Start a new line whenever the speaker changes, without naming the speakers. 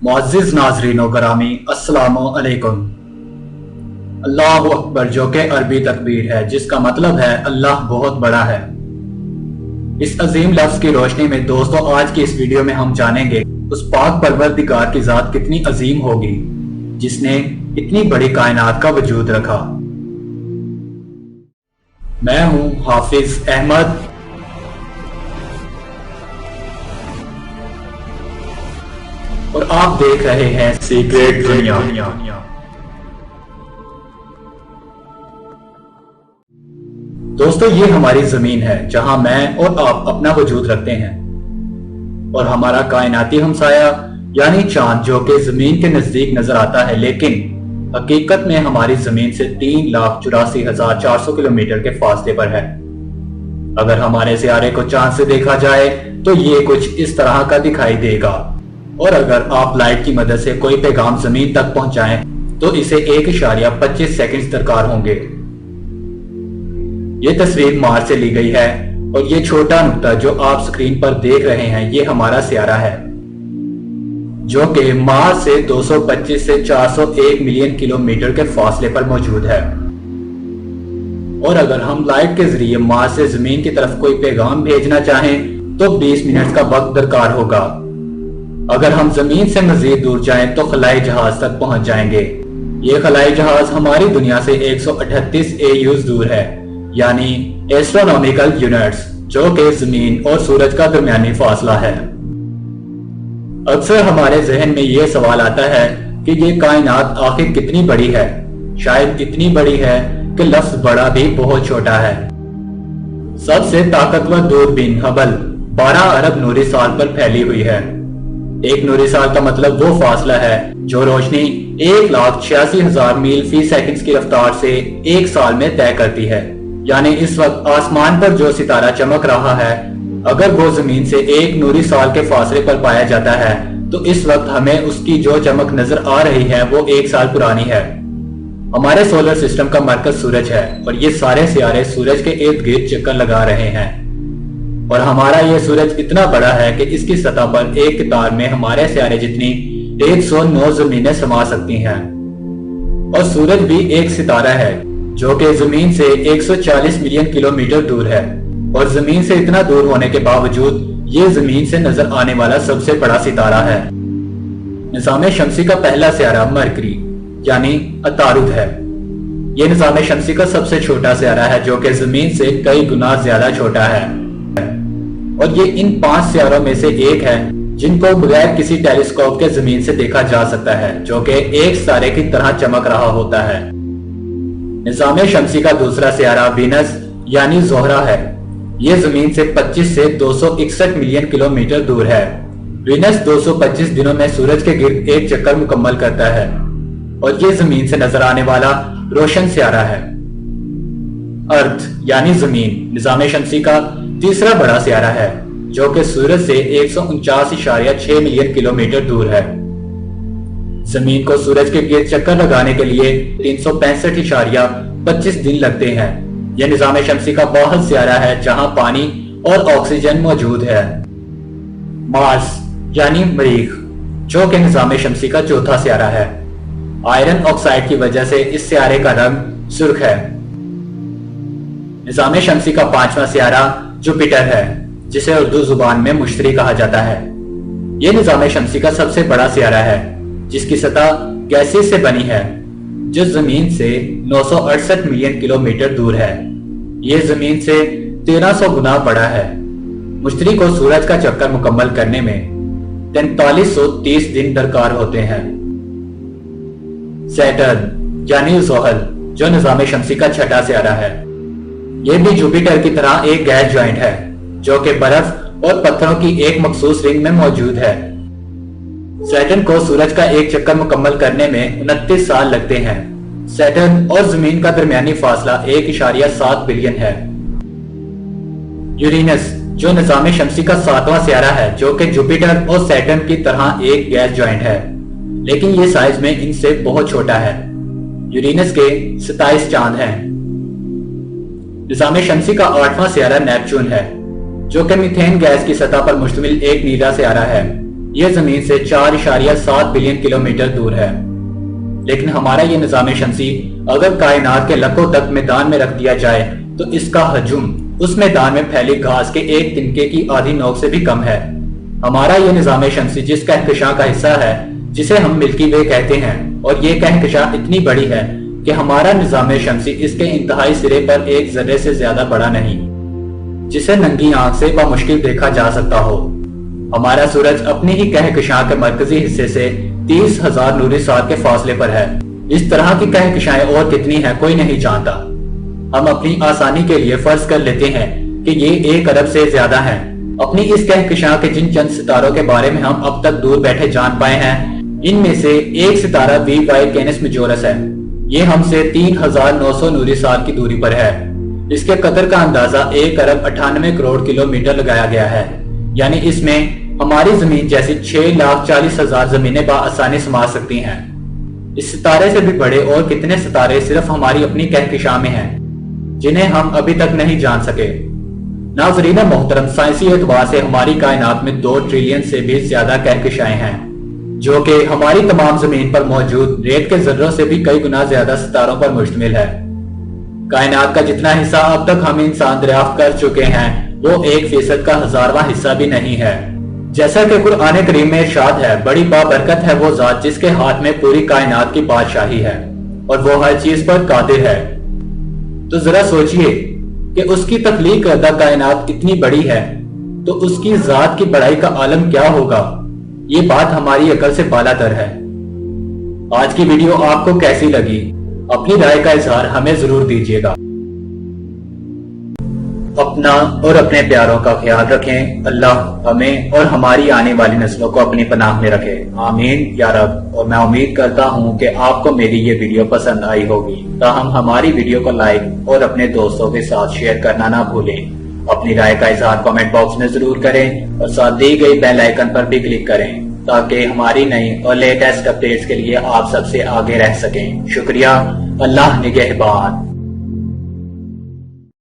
मुअज़्ज़िज़ नाज़रीन व गरामी अस्सलामु अलैकुम। अल्लाहु अकबर जो कि अरबी तकबीर है जिसका मतलब है अल्लाह बहुत बड़ा है। इस अजीम लफ्ज की रोशनी में दोस्तों आज की इस वीडियो में हम जानेंगे उस पाक परवरदिगार की जात कितनी अजीम होगी जिसने इतनी बड़ी कायनात का वजूद रखा। मैं हूं हाफिज अहमद और आप देख रहे हैं सीक्रेट दुनिया। दोस्तों ये हमारी जमीन है जहां मैं और आप अपना वजूद रखते हैं और हमारा कायनाती हमसाया यानी चांद जो कि जमीन के नजदीक नजर आता है लेकिन हकीकत में हमारी जमीन से 3,84,400 किलोमीटर के फासले पर है। अगर हमारे सियारे को चांद से देखा जाए तो ये कुछ इस तरह का दिखाई देगा और अगर आप लाइट की मदद से कोई पैगाम जमीन तक पहुंचाएं तो इसे 1.25 सेकंड्स दरकार होंगे। ये तस्वीर मार्स से ली गई है और ये छोटा नुक्ता जो आप स्क्रीन पर देख रहे हैं ये हमारा सियारा है जो कि मार्स से 225 से 401 मिलियन किलोमीटर के फासले पर मौजूद है। और अगर हम लाइट के जरिए मार्स से जमीन की तरफ कोई पैगाम भेजना चाहें तो 20 मिनट का वक्त दरकार होगा। अगर हम जमीन से मजीद दूर जाएं तो खलाई जहाज तक पहुंच जाएंगे। ये खलाई जहाज हमारी दुनिया से 138 AUs दूर है यानी एस्ट्रोनॉमिकल यूनिट्स जो कि जमीन और सूरज का दरमियानी फासला है। अक्सर हमारे जहन में ये सवाल आता है कि ये कायनात आखिर कितनी बड़ी है। शायद इतनी बड़ी है कि लफ्ज बड़ा भी बहुत छोटा है। सबसे ताकतवर दूरबीन हबल 12 अरब नूरी साल पर फैली हुई है। एक नूरी साल का मतलब वो फासला है जो रोशनी 1,86,000 मील फी सेकंड की रफ्तार से एक साल में तय करती है। यानी इस वक्त आसमान पर जो सितारा चमक रहा है अगर वो जमीन से एक नूरी साल के फासले पर पाया जाता है तो इस वक्त हमें उसकी जो चमक नजर आ रही है वो एक साल पुरानी है। हमारे सोलर सिस्टम का मरकज सूरज है और ये सारे सियारे सूरज के इर्द गिर्द चक्कर लगा रहे हैं और हमारा ये सूरज इतना बड़ा है कि इसकी सतह पर एक कतार में हमारे सियारे जितनी 109 जमीनें समा सकती हैं। और सूरज भी एक सितारा है जो कि जमीन से 140 मिलियन किलोमीटर दूर है और जमीन से इतना दूर होने के बावजूद ये जमीन से नजर आने वाला सबसे बड़ा सितारा है। निज़ाम शमसी का पहला सियारा मरकरी यानी अतारुद है। ये निज़ाम शमसी का सबसे छोटा सियारा है जो कि जमीन से कई गुना ज्यादा छोटा है और ये इन 5 सियारों में से एक है जिनको बगैर किसी टेलीस्कोप के जमीन से देखा जा सकता है जो कि एक सितारे की तरह चमक रहा होता है। निज़ाम शमसी का दूसरा सियारा वीनस यानी ज़ोहरा है। ये जमीन से 25 से 261 मिलियन किलोमीटर दूर है। वीनस 225 दिनों में सूरज के गिर्द एक चक्कर मुकम्मल करता है और ये जमीन से नजर आने वाला रोशन सियारा है। अर्थ यानी जमीन निज़ाम शमसी का तीसरा बड़ा सियारा है जो कि सूरज से 149.6 मिलियन किलोमीटर दूर है। जमीन को सूरज के गिर्द चक्कर लगाने के लिए 365.25 दिन लगते हैं। यह निज़ाम शमसी का वाहिद सियारा है जहां पानी और ऑक्सीजन मौजूद है। मार्स यानी मरीख जो कि निज़ाम शमसी का चौथा सियारा है। आयरन ऑक्साइड की वजह से इस सियारे का रंग सुर्ख है। निज़ाम शमसी का पांचवा सियारा जुपिटर है जिसे उर्दू जुबान में मुश्तरी कहा जाता है। यह निज़ाम शमसी का सबसे बड़ा सियारा है जिसकी सतह गैसेस से बनी है जो जमीन से 968 मिलियन किलोमीटर दूर है। यह जमीन से 1300 गुना बड़ा है। मुश्तरी को सूरज का चक्कर मुकम्मल करने में 4330 दिन दरकार होते हैं। सैटर्न यानी ज़ोहल जो निज़ाम शमसी का छठा सियारा है। यह भी जुपिटर की तरह एक गैस जॉइंट है जो कि बर्फ और पत्थरों की एक मखसूस रिंग में मौजूद है। सैटर्न को सूरज का एक चक्कर मुकम्मल करने में 29 साल लगते हैं। सैटर्न और जमीन का दरमियानी फासला 1.7 बिलियन है। यूरेनस जो निज़ाम शमसी का 7वां सियारा है जो कि जुपिटर और सैटर्न की तरह एक गैस जॉइंट है लेकिन ये साइज में इनसे बहुत छोटा है। यूरेनस के 27 चांद हैं। निज़ाम शमसी का 8वां सियारा नेपच्यून है जो कि मीथेन गैस की सतह पर मुश्तमिल एक नीला सियारा है। یہ زمین سے 4.7 بلین کلومیٹر دور ہے۔ لیکن ہمارا یہ نظام شمسی اگر کائنات کے لکھوں تک میدان میں رکھ دیا جائے تو اس کا حجم اس میدان میں پھیلی گھاس کے ایک تنکے کی آدھی نوک سے بھی کم ہے۔ ہمارا یہ نظام شمسی جس کہکشاں کا حصہ ہے جسے ہم ملکی وے کہتے ہیں، اور یہ کہکشاں اتنی بڑی ہے کہ ہمارا نظام شمسی اس کے انتہائی سرے پر ایک ذرے سے زیادہ بڑا نہیں، جسے ننگی آنکھ سے بمشکل دیکھا جا سکتا ہو۔ ہمارا سورج اپنی ہی کہکشاں کے مرکزی حصے سے 30,000 نوری سال کے فاصلے پر ہے۔ اس طرح کی کہکشائیں اور کتنی ہیں کوئی نہیں جانتا۔ ہم اپنی آسانی کے لیے فرض کر لیتے ہیں کہ یہ 1 ارب سے زیادہ ہیں۔ اپنی اس کہکشاں کے جن چند ستاروں کے بارے میں ہم اب تک دور بیٹھے جان پائے ہیں، ان میں سے ایک ستارہ وی بائی کینس میجورس ہے۔ یہ ہم سے 3,900 نوری سال کی دوری پر ہے۔ اس کے قطر کا اندازہ 1 ارب 98 کروڑ کلومیٹر لگایا گیا ہے، یعنی اس میں ہماری زمین جیسی 6,40,000 زمینیں بآسانی سما سکتی ہیں۔ اس ستارے سے بھی بڑے اور کتنے ستارے صرف ہماری اپنی کہکشاں میں ہیں، جنہیں ہم ابھی تک نہیں جان سکے۔ ناظرین محترم، سائنسی اعتبار سے ہماری کائنات میں 2 ٹریلین سے بھی زیادہ کہکشائیں ہیں، جو کہ ہماری تمام زمین پر موجود ریت کے ذروں سے بھی کئی گنا زیادہ ستاروں پر مشتمل ہے۔ کائنات کا جتنا حصہ اب تک ہم انسان دریافت کر چکے ہیں وہ 1% کا 1000واں حصہ بھی نہیں ہے۔ جیسا کہ قرآن کریم میں ارشاد ہے، بڑی بابرکت ہے وہ ذات جس کے ہاتھ میں پوری کائنات کی بادشاہی ہے اور وہ ہر چیز پر قادر ہے۔ تو ذرا سوچئے کہ اس کی تخلیق کردہ کائنات کتنی بڑی ہے، تو اس کی ذات کی بڑائی کا عالم کیا ہوگا؟ یہ بات ہماری عقل سے بالاتر ہے۔ آج کی ویڈیو آپ کو کیسی لگی؟ اپنی رائے کا اظہار ہمیں ضرور دیجیے گا۔ اپنا اور اپنے پیاروں کا خیال رکھیں۔ اللہ ہمیں اور ہماری آنے والی نسلوں کو اپنی پناہ میں رکھے، آمین یا رب۔ اور میں امید کرتا ہوں کہ آپ کو میری یہ ویڈیو پسند آئی ہوگی، تاہم ہماری ویڈیو کو لائک اور اپنے دوستوں کے ساتھ شیئر کرنا نہ بھولیں۔ اپنی رائے کا اظہار کمنٹ باکس میں ضرور کریں اور ساتھ دی گئی بیل آئیکن پر بھی کلک کریں تاکہ ہماری نئی اور لیٹسٹ اپڈیٹس کے لیے آپ سب سے آگے رہ سکیں۔ شکریہ۔ اللہ نگہبان۔